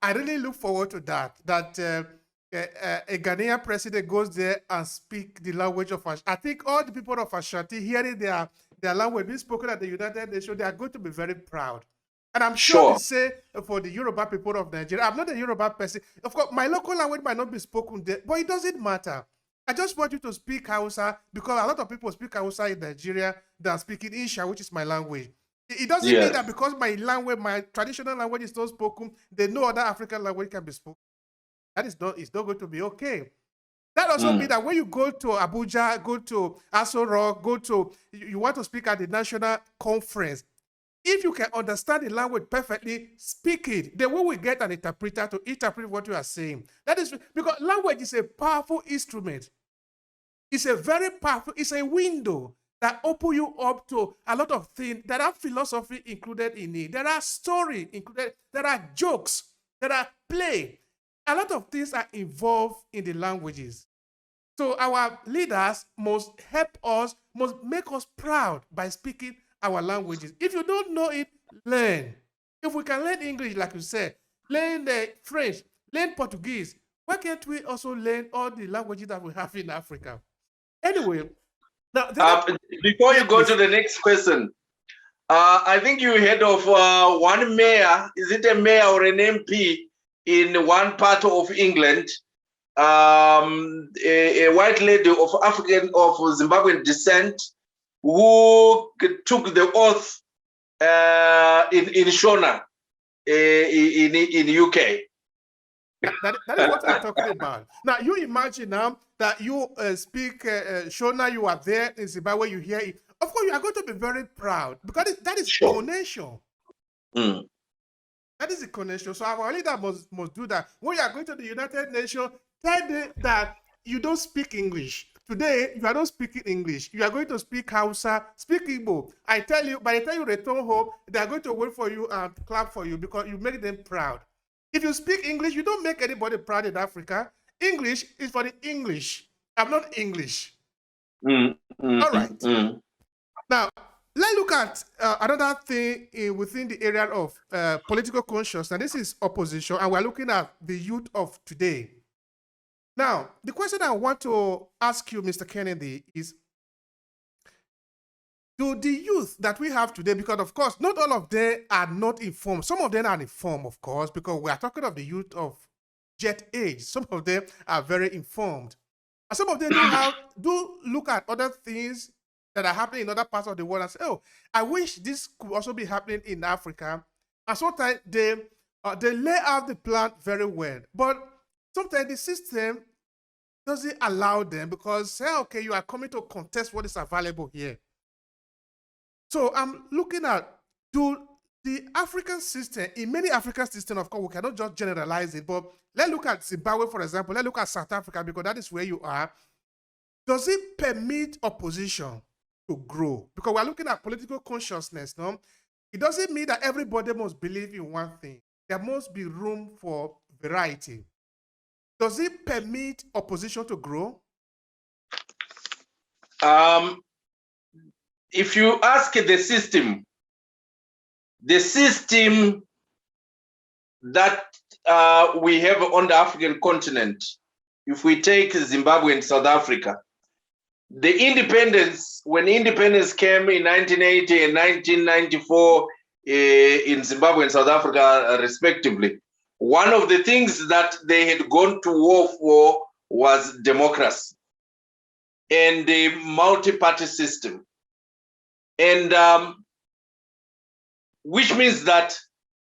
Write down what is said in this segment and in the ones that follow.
I really look forward to that. That a Ghanaian president goes there and speak the language of Ashanti. I think all the people of Ashanti hearing their language being spoken at the United Nations, they are going to be very proud. And I'm sure Sure. the same for the Yoruba people of Nigeria. I'm not a Yoruba person. Of course, my local language might not be spoken there, but it doesn't matter. I just want you to speak Hausa because a lot of people speak Hausa in Nigeria than speaking Isha, which is my language. It doesn't mean Yes. that because my language, my traditional language is not spoken, then no other African language can be spoken. That is not, it's not going to be okay. That also means that when you go to Abuja, go to Aso Rock, you want to speak at the national conference, if you can understand the language perfectly, speak it. Then we will get an interpreter to interpret what you are saying. That is because language is a powerful instrument. It's a very powerful, it's a window that open you up to a lot of things. There are philosophy included in it. There are story included. There are jokes. There are play. A lot of things are involved in the languages. So our leaders must help us, must make us proud by speaking our languages. If you don't know it, learn. If we can learn English, like you said, learn French, learn Portuguese, why can't we also learn all the languages that we have in Africa? Anyway, now before you go to the next question, I think you heard of one mayor. Is it a mayor or an MP in one part of England? A white lady of Zimbabwean descent who took the oath in Shona in UK. That is what I'm talking about. Now, you imagine now that you speak Shona, you are there in Zimbabwe, you hear it. Of course, you are going to be very proud because that is Sure. connection. That is the connection. So our leader must do that. When you are going to the United Nations, tell them that you don't speak English. Today, you are not speaking English. You are going to speak Hausa, speak Igbo. I tell you, by the time you return home, they are going to wait for you and clap for you because you make them proud. If you speak English, you don't make anybody proud in Africa. English is for the English. I'm not English. All right. Now, let's look at another thing within the area of political consciousness. And this is opposition, and we're looking at the youth of today. Now, the question I want to ask you, Mr. Kennedy, is do the youth that we have today, because of course, not all of them are not informed. Some of them are informed, of course, because we are talking of the youth of jet age. Some of them are very informed. And some of them do look at other things that are happening in other parts of the world and say, oh, I wish this could also be happening in Africa. And sometimes they lay out the plan very well. But sometimes the system doesn't allow them because say, okay, you are coming to contest what is available here. So I'm looking at, do the African system, in many African systems, of course, we cannot just generalize it, but let's look at Zimbabwe, for example. Let's look at South Africa because that is where you are. Does it permit opposition to grow? Because we're looking at political consciousness, no? It doesn't mean that everybody must believe in one thing. There must be room for variety. Does it permit opposition to grow? If you ask the system that we have on the African continent, if we take Zimbabwe and South Africa, the independence, when independence came in 1980 and 1994 in Zimbabwe and South Africa, respectively, one of the things that they had gone to war for was democracy and the multi-party system. And which means that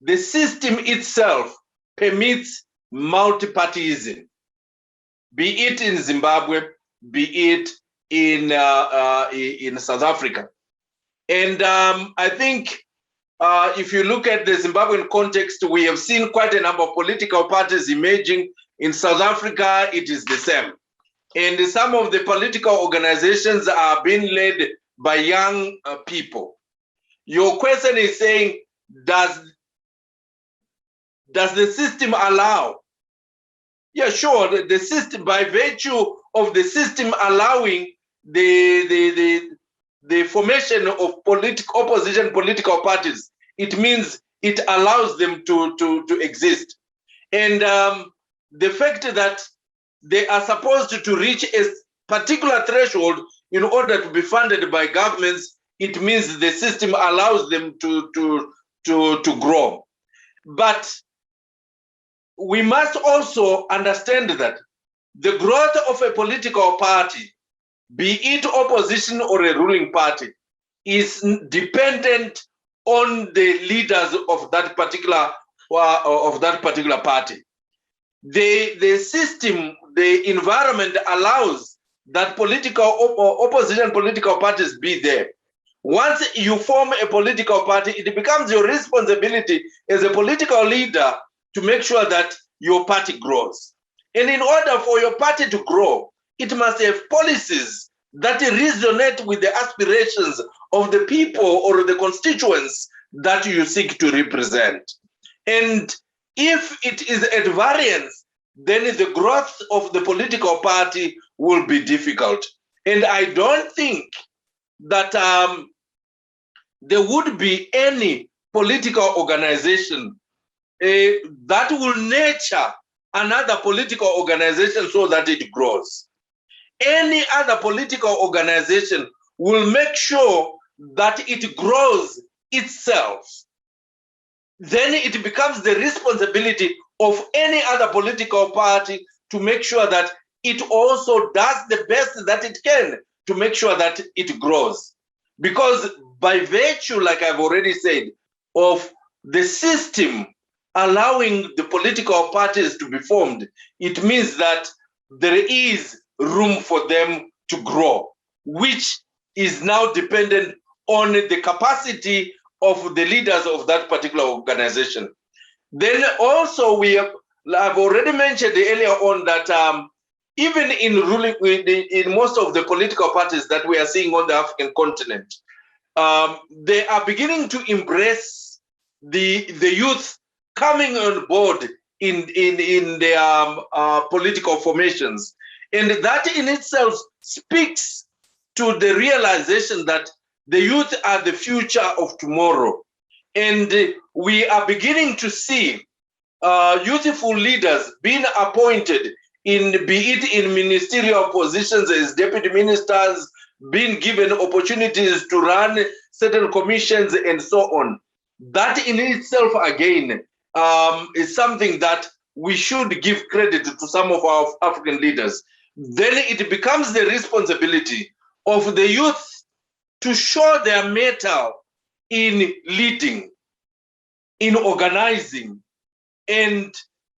the system itself permits multi-partyism, be it in Zimbabwe, be it in South Africa. And I think if you look at the Zimbabwean context, we have seen quite a number of political parties emerging. In South Africa, it is the same. And some of the political organizations are being led by young people. Your question is saying, does the system allow? Yeah, sure. The system, by virtue of the system allowing the formation of opposition political parties, it means it allows them to exist. And the fact that they are supposed to reach a particular threshold in order to be funded by governments, it means the system allows them to grow. But we must also understand that the growth of a political party, be it opposition or a ruling party, is dependent on the leaders of that particular party. The system, the environment allows that opposition political parties be there. Once you form a political party, it becomes your responsibility as a political leader to make sure that your party grows. And in order for your party to grow, it must have policies that resonate with the aspirations of the people or the constituents that you seek to represent. And if it is at variance, then the growth of the political party will be difficult. And I don't think that there would be any political organization that will nurture another political organization so that it grows. Any other political organization will make sure that it grows itself. Then it becomes the responsibility of any other political party to make sure that it also does the best that it can to make sure that it grows. Because by virtue, like I've already said, of the system allowing the political parties to be formed, it means that there is room for them to grow, which is now dependent on the capacity of the leaders of that particular organization. Then also I've already mentioned earlier on that even in most of the political parties that we are seeing on the African continent, they are beginning to embrace the youth coming on board in their political formations. And that in itself speaks to the realization that the youth are the future of tomorrow. And we are beginning to see youthful leaders being appointed be it in ministerial positions as deputy ministers, being given opportunities to run certain commissions and so on. That in itself, again, is something that we should give credit to some of our African leaders. Then it becomes the responsibility of the youth to show their mettle in leading, in organizing, and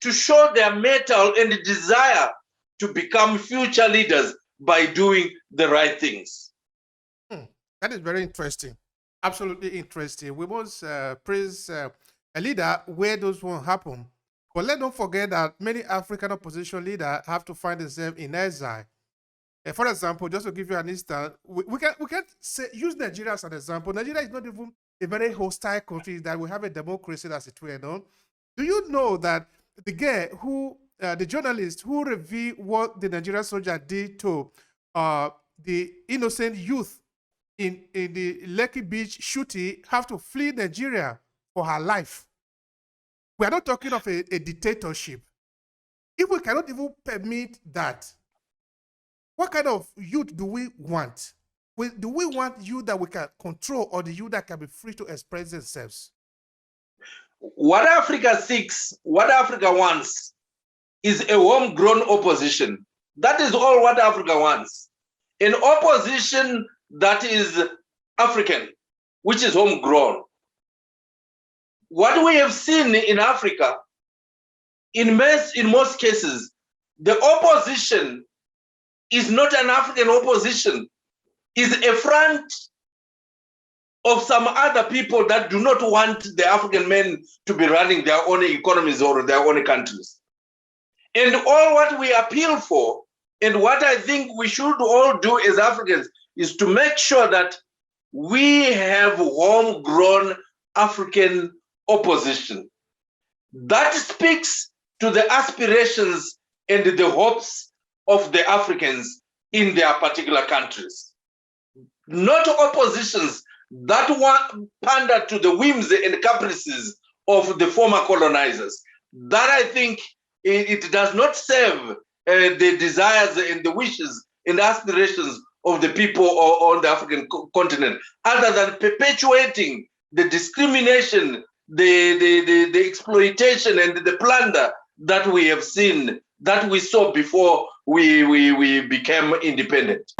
to show their mettle and desire to become future leaders by doing the right things. That is very interesting. Absolutely interesting. We must praise a leader where those won't happen. But let's not forget that many African opposition leaders have to find themselves in exile. For example, just to give you an instance, we can use Nigeria as an example. Nigeria is not even a very hostile country that we have a democracy that's it went on. Do you know that the guy who, the journalist who revealed what the Nigerian soldier did to the innocent youth in the Lekki Beach shooting have to flee Nigeria for her life? We are not talking of a dictatorship. If we cannot even permit that, what kind of youth do we want? Do we want youth that we can control or the youth that can be free to express themselves? What Africa seeks, what Africa wants, is a homegrown opposition. That is all what Africa wants. An opposition that is African, which is homegrown. What we have seen in Africa, in most cases, the opposition is not an African opposition, is a front of some other people that do not want the African men to be running their own economies or their own countries. And all what we appeal for, and what I think we should all do as Africans, is to make sure that we have homegrown African opposition that speaks to the aspirations and the hopes of the Africans in their particular countries. Not oppositions that want pander to the whims and caprices of the former colonizers, That I think it does not serve the desires and the wishes and aspirations of the people on the African continent, other than perpetuating the discrimination, the exploitation, and the plunder that we have seen, that we saw before we became independent.